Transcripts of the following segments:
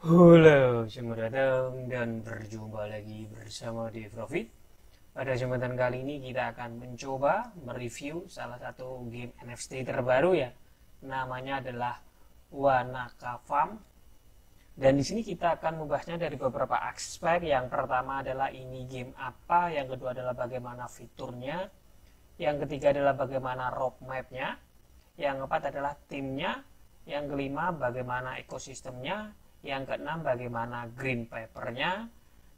Halo, selamat datang dan berjumpa lagi bersama Dev Profit. Pada kesempatan kali ini kita akan mencoba mereview salah satu game NFT terbaru ya. Namanya adalah Wanaka Farm. Dan di sini kita akan membahasnya dari beberapa aspek. Yang pertama adalah ini game apa, yang kedua adalah bagaimana fiturnya, yang ketiga adalah bagaimana roadmap-nya, yang keempat adalah timnya, yang kelima bagaimana ekosistemnya, yang keenam bagaimana green paper-nya,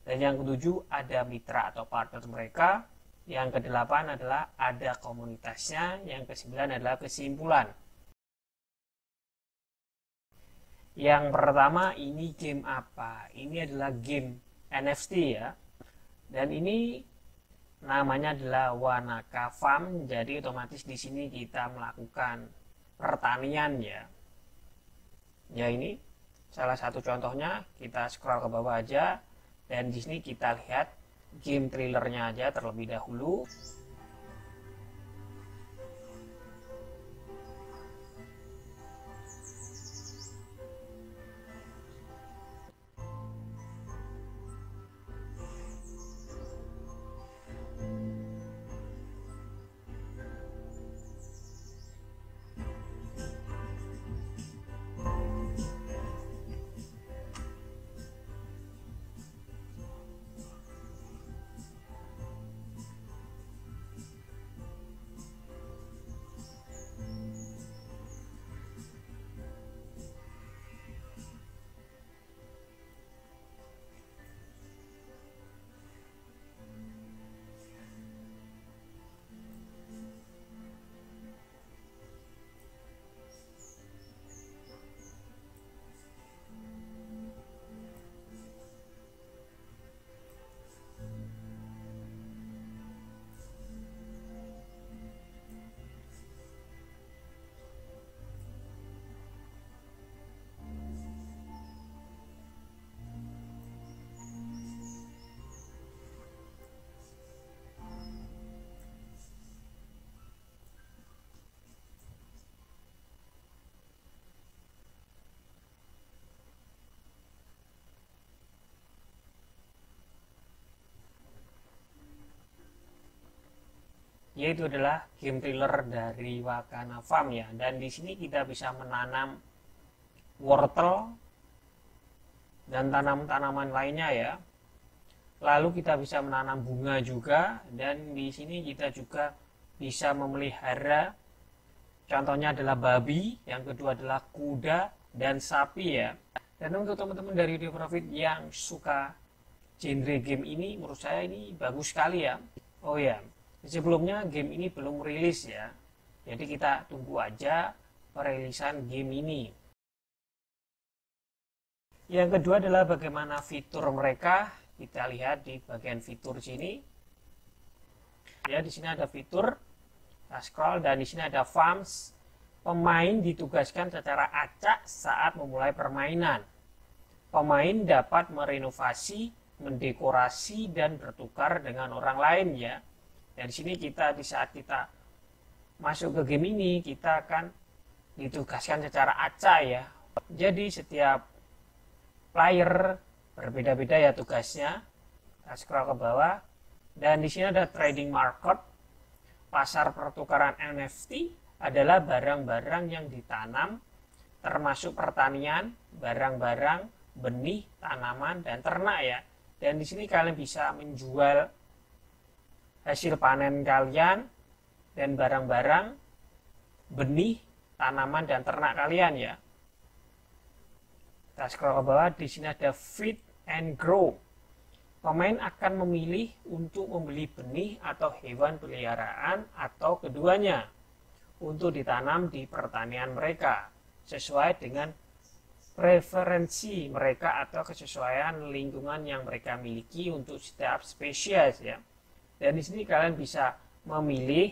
dan yang ketujuh ada mitra atau partner mereka, yang kedelapan adalah ada komunitasnya, yang kesembilan adalah kesimpulan. Yang pertama, ini game apa? Ini adalah game NFT ya, dan ini namanya adalah Wanaka Farm. Jadi otomatis di sini kita melakukan pertanian ya. Ya, ini salah satu contohnya. Kita scroll ke bawah aja, dan di sini kita lihat game trailernya aja terlebih dahulu. Yaitu adalah game trailer dari Wakana Farm ya. Dan di sini kita bisa menanam wortel dan tanaman-tanaman lainnya ya. Lalu kita bisa menanam bunga juga, dan di sini kita juga bisa memelihara, contohnya adalah babi, yang kedua adalah kuda dan sapi ya. Dan untuk teman-teman dari Dev Profit yang suka genre game ini, menurut saya ini bagus sekali ya. Oh ya, sebelumnya game ini belum rilis ya, jadi kita tunggu aja perilisan game ini. Yang kedua adalah bagaimana fitur mereka. Kita lihat di bagian fitur sini. Ya, di sini ada fitur. Kita scroll, dan di sini ada farms. Pemain ditugaskan secara acak saat memulai permainan. Pemain dapat merenovasi, mendekorasi, dan bertukar dengan orang lain ya. Dan di sini kita, di saat kita masuk ke game ini, kita akan ditugaskan secara acak ya. Jadi setiap player berbeda-beda ya tugasnya. Kita scroll ke bawah, dan di sini ada trading market. Pasar pertukaran NFT adalah barang-barang yang ditanam, termasuk pertanian, barang-barang, benih, tanaman, dan ternak ya. Dan di sini kalian bisa menjual hasil panen kalian dan barang-barang, benih, tanaman, dan ternak kalian ya. Kita scroll ke bawah, di sini ada feed and grow. Pemain akan memilih untuk membeli benih atau hewan peliharaan atau keduanya untuk ditanam di pertanian mereka sesuai dengan preferensi mereka atau kesesuaian lingkungan yang mereka miliki untuk setiap spesies ya. Dan di sini kalian bisa memilih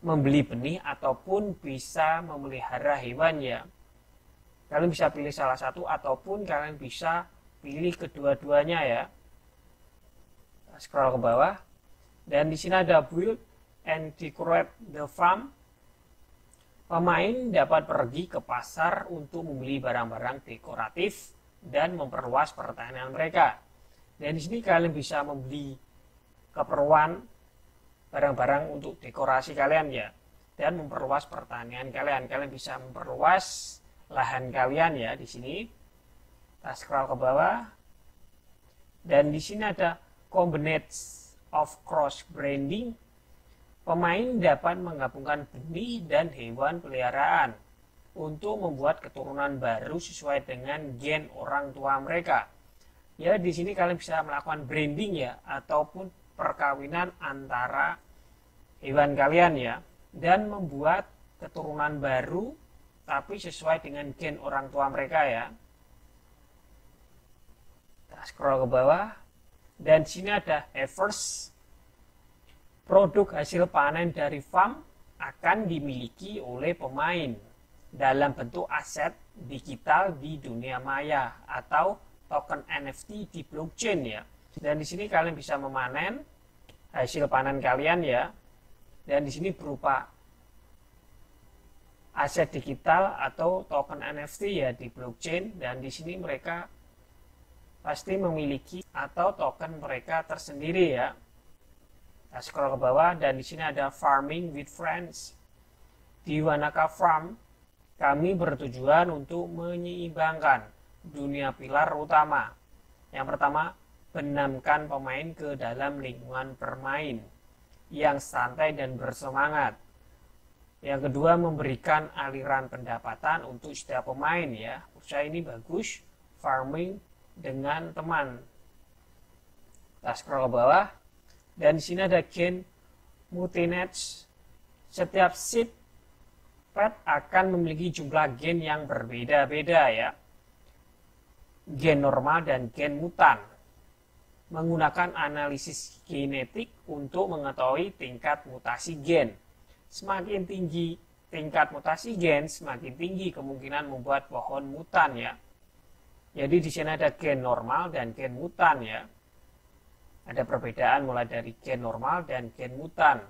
membeli benih ataupun bisa memelihara hewan ya. Kalian bisa pilih salah satu ataupun kalian bisa pilih kedua-duanya ya. Scroll ke bawah, dan di sini ada build and decorate the farm. Pemain dapat pergi ke pasar untuk membeli barang-barang dekoratif dan memperluas pertanian mereka. Dan di sini kalian bisa membeli keperluan barang-barang untuk dekorasi kalian ya, dan memperluas pertanian kalian. Kalian bisa memperluas lahan kalian ya di sini. Kita scroll ke bawah. Dan di sini ada combinates of cross branding. Pemain dapat menggabungkan benih dan hewan peliharaan untuk membuat keturunan baru sesuai dengan gen orang tua mereka. Ya, di sini kalian bisa melakukan branding ya, ataupun perkawinan antara hewan kalian ya, dan membuat keturunan baru tapi sesuai dengan gen orang tua mereka ya. Kita scroll ke bawah. Dan di sini ada harvest. Produk hasil panen dari farm akan dimiliki oleh pemain dalam bentuk aset digital di dunia maya atau token NFT di blockchain ya. Dan di sini kalian bisa memanen hasil panen kalian ya. Dan di sini berupa aset digital atau token NFT ya di blockchain, dan di sini mereka pasti memiliki atau token mereka tersendiri ya. Kita scroll ke bawah, dan di sini ada farming with friends. Di Wanaka Farm, kami bertujuan untuk menyeimbangkan dunia pilar utama. Yang pertama, benamkan pemain ke dalam lingkungan bermain yang santai dan bersemangat. Yang kedua, memberikan aliran pendapatan untuk setiap pemain ya. Usaha ini bagus, farming dengan teman. Kita scroll ke bawah. Dan di sini ada gen multinage. Setiap seed pet akan memiliki jumlah gen yang berbeda-beda ya. Gen normal dan gen mutan. Menggunakan analisis genetik untuk mengetahui tingkat mutasi gen. Semakin tinggi tingkat mutasi gen, semakin tinggi kemungkinan membuat pohon mutan ya. Jadi di sini ada gen normal dan gen mutan ya. Ada perbedaan mulai dari gen normal dan gen mutan.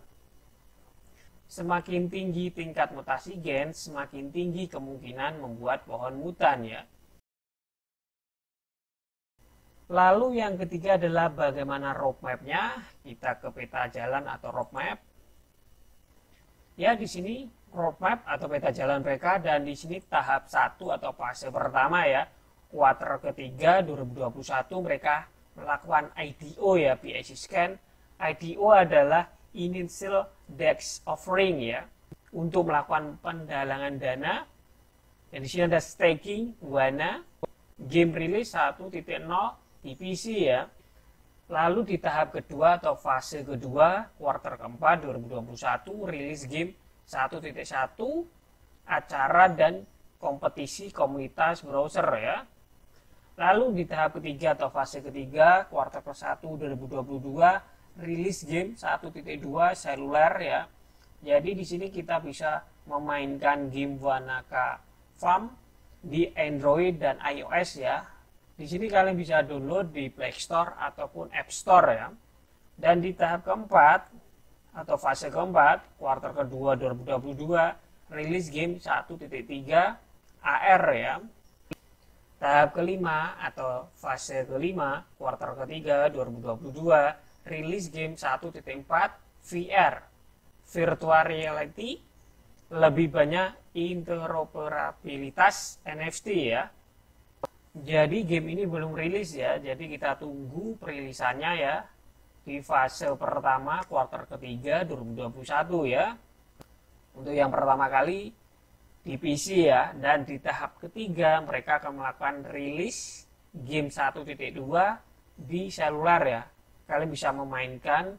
Semakin tinggi tingkat mutasi gen, semakin tinggi kemungkinan membuat pohon mutan ya. Lalu yang ketiga adalah bagaimana roadmap-nya. Kita ke peta jalan atau roadmap. Ya, di sini roadmap atau peta jalan mereka, dan di sini tahap 1 atau fase pertama ya. Kuartal ketiga 2021 mereka melakukan IDO ya, PIC scan. IDO adalah initial dex offering ya, untuk melakukan pendalangan dana. Dan di sini ada staking Wana, game release 1.0 di PC ya. Lalu di tahap kedua atau fase kedua kuartal keempat 2021 rilis game 1.1, acara dan kompetisi komunitas browser ya. Lalu di tahap ketiga atau fase ketiga kuartal ke-1 2022 rilis game 1.2 seluler ya. Jadi di sini kita bisa memainkan game Wanaka Farm di Android dan iOS ya. Di sini kalian bisa download di Play Store ataupun App Store ya. Dan di tahap keempat atau fase keempat kuartal kedua 2022 rilis game 1.3 AR ya. Tahap kelima atau fase kelima kuartal ketiga 2022 rilis game 1.4 VR virtual reality, lebih banyak interoperabilitas NFT ya. Jadi game ini belum rilis ya, jadi kita tunggu perilisannya ya di fase pertama kuartal ketiga 2021 ya. Untuk yang pertama kali di PC ya, dan di tahap ketiga mereka akan melakukan rilis game 1.2 di seluler ya. Kalian bisa memainkan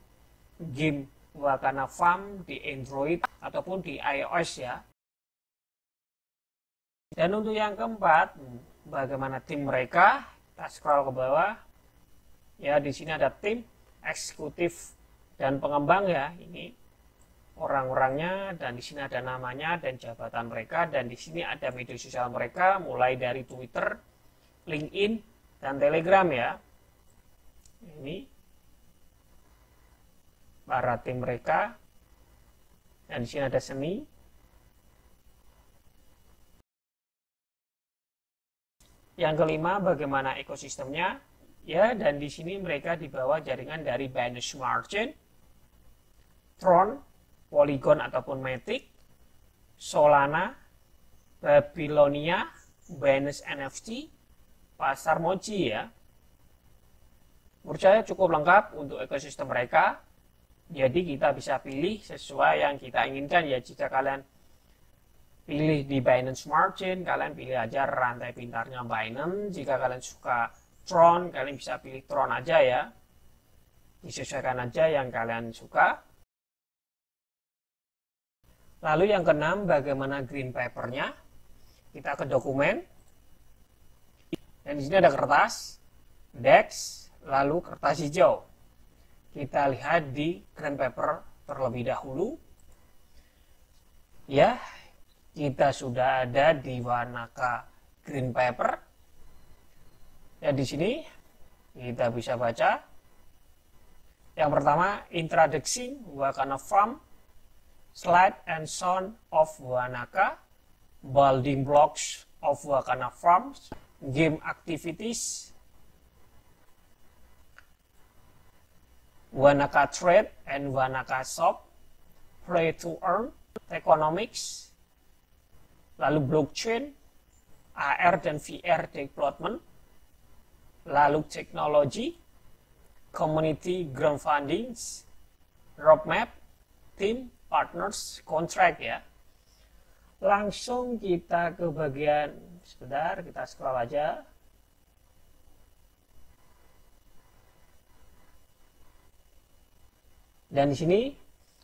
game Wakana Farm di Android ataupun di iOS ya. Dan untuk yang keempat, bagaimana tim mereka? Kita scroll ke bawah. Ya, di sini ada tim, eksekutif dan pengembang ya. Ini orang-orangnya, dan di sini ada namanya dan jabatan mereka, dan di sini ada media sosial mereka mulai dari Twitter, LinkedIn, dan Telegram ya. Ini para tim mereka, dan di sini ada seni, Yang kelima, bagaimana ekosistemnya? Ya, dan di sini mereka dibawa jaringan dari Binance Smart Chain, Tron, Polygon ataupun Matic, Solana, Babylonia, Binance NFT, pasar Moji ya. Menurut saya cukup lengkap untuk ekosistem mereka. Jadi kita bisa pilih sesuai yang kita inginkan ya. Jika kalian pilih di Binance Smart Chain, kalian pilih aja rantai pintarnya Binance. Jika kalian suka Tron, kalian bisa pilih Tron aja ya. Disesuaikan aja yang kalian suka. Lalu yang keenam, bagaimana green paper-nya? Kita ke dokumen. Dan di sini ada kertas, DEX, lalu kertas hijau. Kita lihat di green paper terlebih dahulu. Ya, kita sudah ada di Wanaka green paper. Ya, di sini kita bisa baca. Yang pertama, Introducing Wakana Farm, Slide and Sound of Wanaka, Building Blocks of Wakana Farms, Game Activities, Wanaka Trade and Wanaka Shop, Play to Earn, Economics, lalu Blockchain, AR dan VR Development, lalu Technology, Community Crowdfunding, Roadmap, Team, Partners, Contract ya. Langsung kita ke bagian, sebentar kita scroll aja. Dan di sini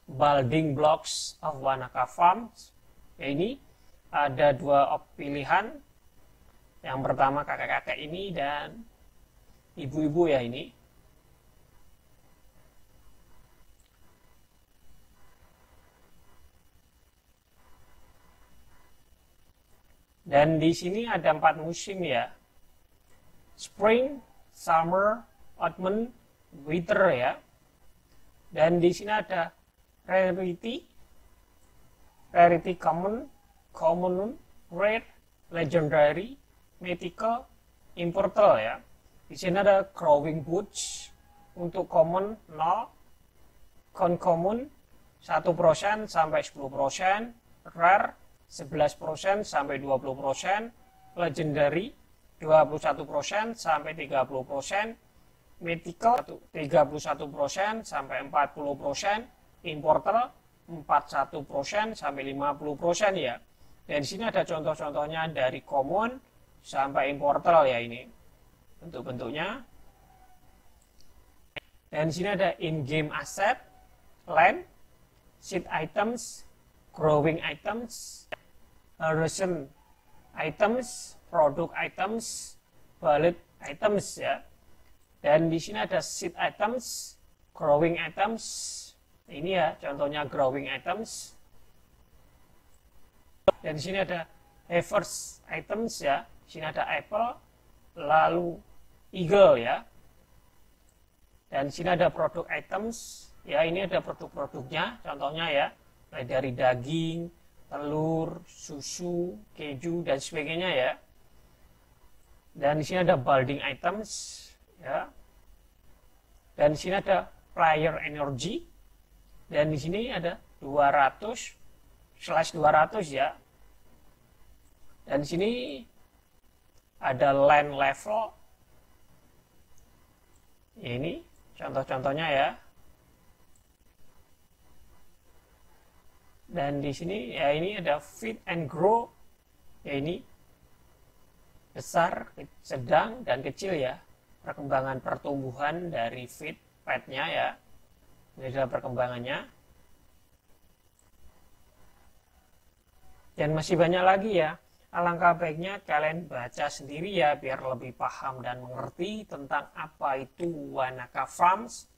Building Blocks of Wanaka Farms. Ya, ini ada dua pilihan. Yang pertama kakek-kakek ini dan ibu-ibu ya ini. Dan di sini ada 4 musim ya. Spring, Summer, Autumn, Winter ya. Dan di sini ada Rarity, Common, Common, Rare, Legendary, Mythical, Immortal ya. Di sini ada Growing Boots untuk Common 0, Uncommon 1% sampai 10%, Rare 11% sampai 20%, Legendary 21% sampai 30%, Mythical 31% sampai 40%, Immortal 41% sampai 50% ya. Dan di sini ada contoh-contohnya dari Common sampai Immortal ya ini bentuk-bentuknya. Dan di sini ada in-game asset, land, seed items, growing items, recent items, product items, wallet items ya. Dan di sini ada seed items, growing items. Ini ya contohnya growing items. Dan di sini ada harvest items ya. Di sini ada apple, lalu eagle ya. Dan di sini ada product items. Ya, ini ada produk-produknya, contohnya ya. Dari daging, telur, susu, keju dan sebagainya ya. Dan di sini ada building items ya. Dan di sini ada player energy. Dan di sini ada 200/200 ya. Dan di sini ada land level. Ini contoh-contohnya ya. Dan di sini ya ini ada feed and grow. Ya ini besar, sedang dan kecil ya. Perkembangan pertumbuhan dari feed pet-nya ya. Ini adalah perkembangannya. Dan masih banyak lagi ya. Alangkah baiknya kalian baca sendiri ya biar lebih paham dan mengerti tentang apa itu Wanaka Farms.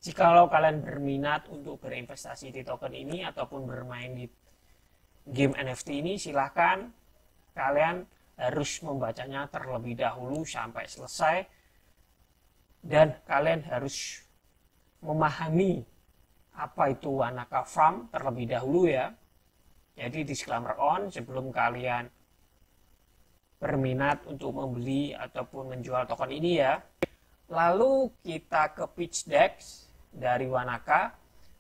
Jikalau kalian berminat untuk berinvestasi di token ini ataupun bermain di game NFT ini, silahkan kalian harus membacanya terlebih dahulu sampai selesai. Dan kalian harus memahami apa itu Wanaka Farm terlebih dahulu ya. Jadi disclaimer on, sebelum kalian berminat untuk membeli ataupun menjual token ini ya. Lalu kita ke pitch deck dari Wanaka,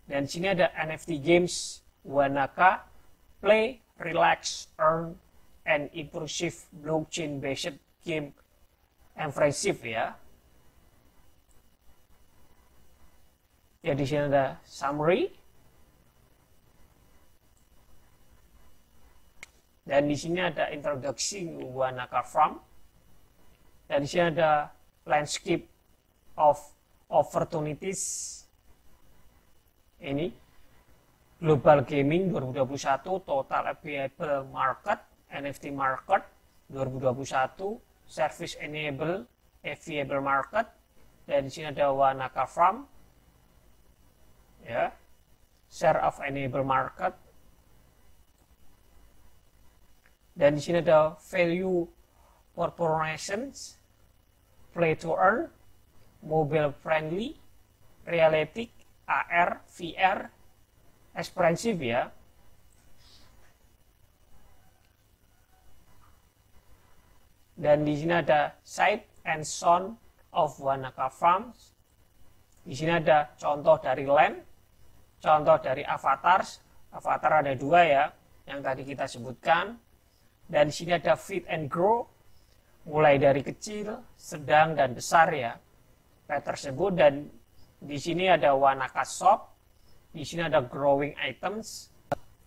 dan di sini ada NFT games Wanaka Play, Relax, Earn, and Impressive Blockchain Based Game Impressive ya. Ya, di sini ada summary. Dan di sini ada introduksi Wanaka Farm. Dan di sini ada landscape of opportunities. Ini Global Gaming 2021, Total Available Market, NFT Market 2021, Service Enable Available Market. Dan di sini ada Wanaka Farm. Ya, share of enable market, dan di sini ada value corporations, play to earn, mobile friendly, realistic, AR, VR, expensive ya. Dan di sini ada sight and sound of Wanaka Farms. Di sini ada contoh dari land, contoh dari avatars. Avatar ada 2 ya, yang tadi kita sebutkan. Dan di sini ada feed and grow, mulai dari kecil, sedang, dan besar ya, pet tersebut. Dan di sini ada Wanaka Shop, di sini ada growing items.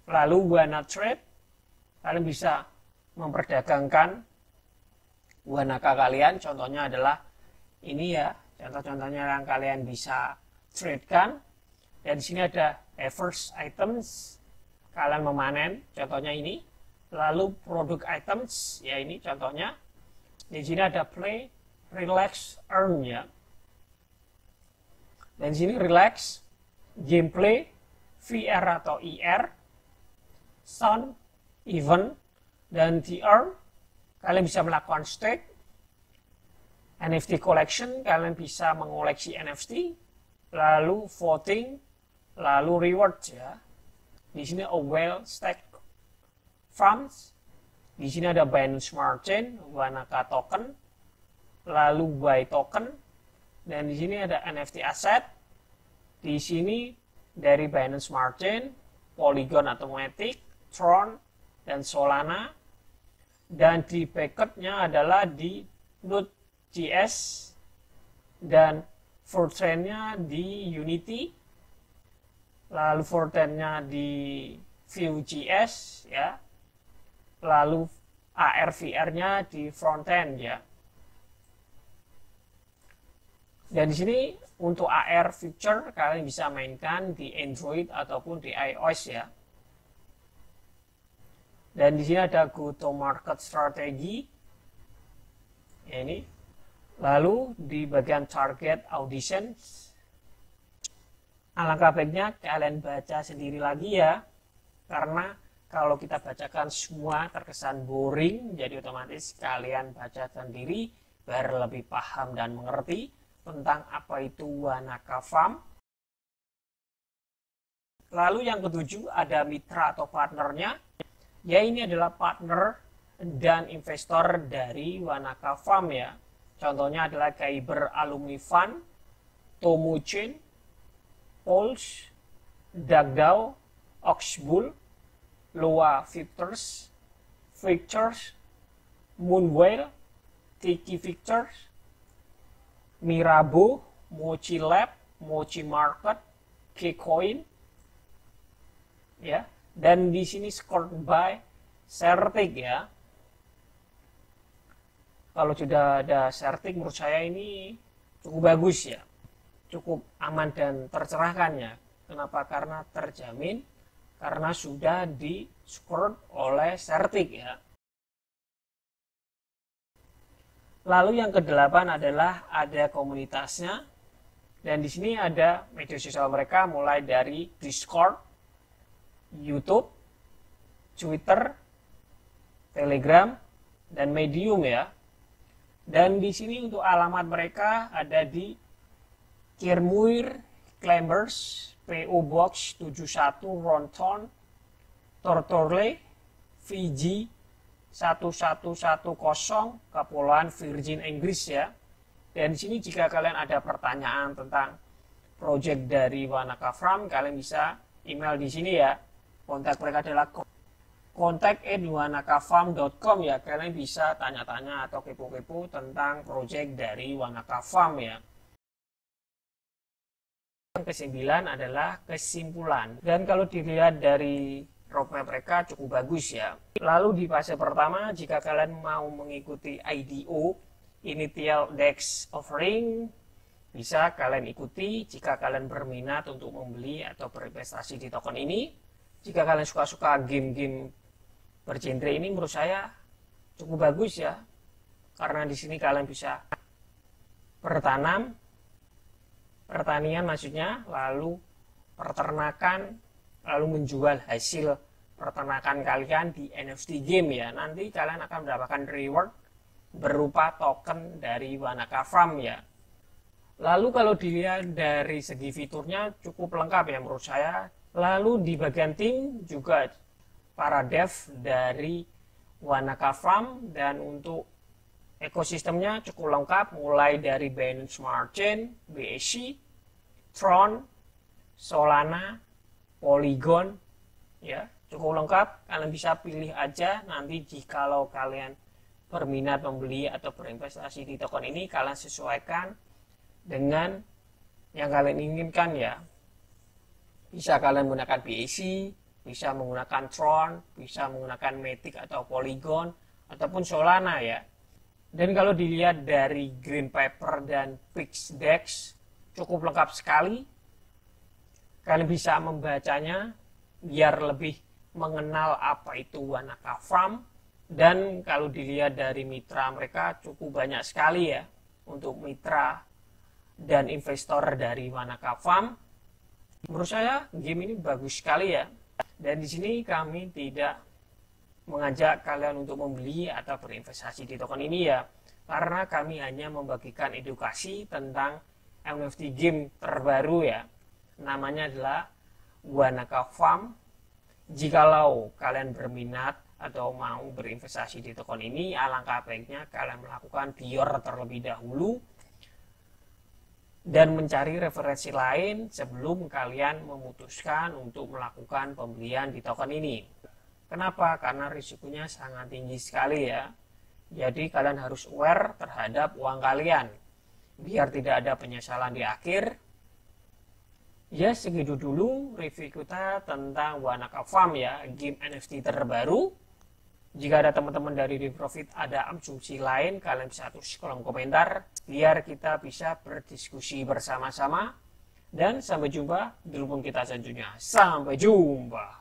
Lalu Wana Trade, kalian bisa memperdagangkan Wanaka kalian. Contohnya adalah ini ya, contoh-contohnya yang kalian bisa trade kan. Dan di sini ada harvest items, kalian memanen, contohnya ini. Lalu product items, ya ini contohnya. Di sini ada play, relax, earn ya. Dan di sini relax, gameplay, VR atau IR, sound, event, dan di earn, kalian bisa melakukan stake. NFT collection, kalian bisa mengoleksi NFT. Lalu voting, lalu reward ya. Di sini a well stack farms. Di sini ada Binance Smart Chain, Wanaka token, lalu buy token, dan di sini ada NFT asset. Di sini dari Binance Smart Chain, Polygon atau Matic, Tron, dan Solana. Dan di backupnya adalah di Node.js dan Fortran-nya di Unity, lalu Fortran-nya di Vue.js ya, lalu AR VR-nya di frontend ya. Dan di sini untuk AR feature kalian bisa mainkan di Android ataupun di iOS ya. Dan di sini ada go to market strategi. Ya, ini. Lalu di bagian target audition, alangkah baiknya kalian baca sendiri lagi ya, karena kalau kita bacakan semua terkesan boring, jadi otomatis kalian baca sendiri biar lebih paham dan mengerti tentang apa itu Wanaka Farm. Lalu yang ketujuh ada mitra atau partnernya, ya ini adalah partner dan investor dari Wanaka Farm ya. Contohnya adalah Kyber Alumni Fund, Tomo Chain, Pulse, Dagdao, Oxbull, Loa Fictors, Moonwhale, Tiki Fictors, Mirabo, Mochi Lab, Mochi Market, Kcoin, ya. Dan di sini scored by Certic ya. Kalau sudah ada Certic, menurut saya ini cukup bagus ya, cukup aman dan tercerahkan ya. Kenapa? Karena terjamin, karena sudah di scored oleh Certic ya. Lalu yang ke-8 adalah ada komunitasnya, dan di sini ada media sosial mereka mulai dari Discord, YouTube, Twitter, Telegram, dan Medium ya. Dan di sini untuk alamat mereka ada di Kirmuir, Climbers, PO Box 71, Ronton, Tortorle, Fiji, 1110 Kepulauan Virgin Inggris ya. Dan di sini jika kalian ada pertanyaan tentang project dari Wanaka Farm, kalian bisa email di sini ya. Kontak mereka adalah contact@wanakafarm.com ya. Kalian bisa tanya-tanya atau kepo-kepo tentang project dari Wanaka Farm ya. Yang ke-9 adalah kesimpulan. Dan kalau dilihat dari roadmap mereka cukup bagus ya. Lalu di fase pertama, jika kalian mau mengikuti IDO, Initial Dex Offering, bisa kalian ikuti jika kalian berminat untuk membeli atau berinvestasi di token ini. Jika kalian suka-suka game-game bergenre ini, menurut saya cukup bagus ya. Karena di sini kalian bisa bertanam, pertanian maksudnya, lalu peternakan, lalu menjual hasil peternakan kalian di NFT game ya. Nanti kalian akan mendapatkan reward berupa token dari Wanaka Farm ya. Lalu kalau dilihat dari segi fiturnya cukup lengkap ya menurut saya. Lalu di bagian tim juga para dev dari Wanaka Farm, dan untuk ekosistemnya cukup lengkap mulai dari Binance Smart Chain, BSC, Tron, Solana, Polygon ya, cukup lengkap. Kalian bisa pilih aja nanti jikalau kalian berminat membeli atau berinvestasi di token ini, kalian sesuaikan dengan yang kalian inginkan ya. Bisa kalian menggunakan BSC, bisa menggunakan Tron, bisa menggunakan Matic atau Polygon, ataupun Solana ya. Dan kalau dilihat dari Green Paper dan PixDex, cukup lengkap sekali. Kalian bisa membacanya biar lebih mengenal apa itu Wanaka Farm. Dan kalau dilihat dari mitra mereka cukup banyak sekali ya untuk mitra dan investor dari Wanaka Farm. Menurut saya game ini bagus sekali ya. Dan di sini kami tidak mengajak kalian untuk membeli atau berinvestasi di token ini ya, karena kami hanya membagikan edukasi tentang NFT game terbaru ya. Namanya adalah Wanaka Farm. Jikalau kalian berminat atau mau berinvestasi di token ini, alangkah baiknya kalian melakukan bior terlebih dahulu dan mencari referensi lain sebelum kalian memutuskan untuk melakukan pembelian di token ini. Kenapa? Karena risikonya sangat tinggi sekali ya. Jadi kalian harus aware terhadap uang kalian biar tidak ada penyesalan di akhir. Ya, segitu dulu review kita tentang Wanaka Farm ya, game NFT terbaru. Jika ada teman-teman dari Reprofit ada asumsi lain, kalian bisa tulis kolom komentar biar kita bisa berdiskusi bersama-sama. Dan sampai jumpa di rubung kita selanjutnya. Sampai jumpa.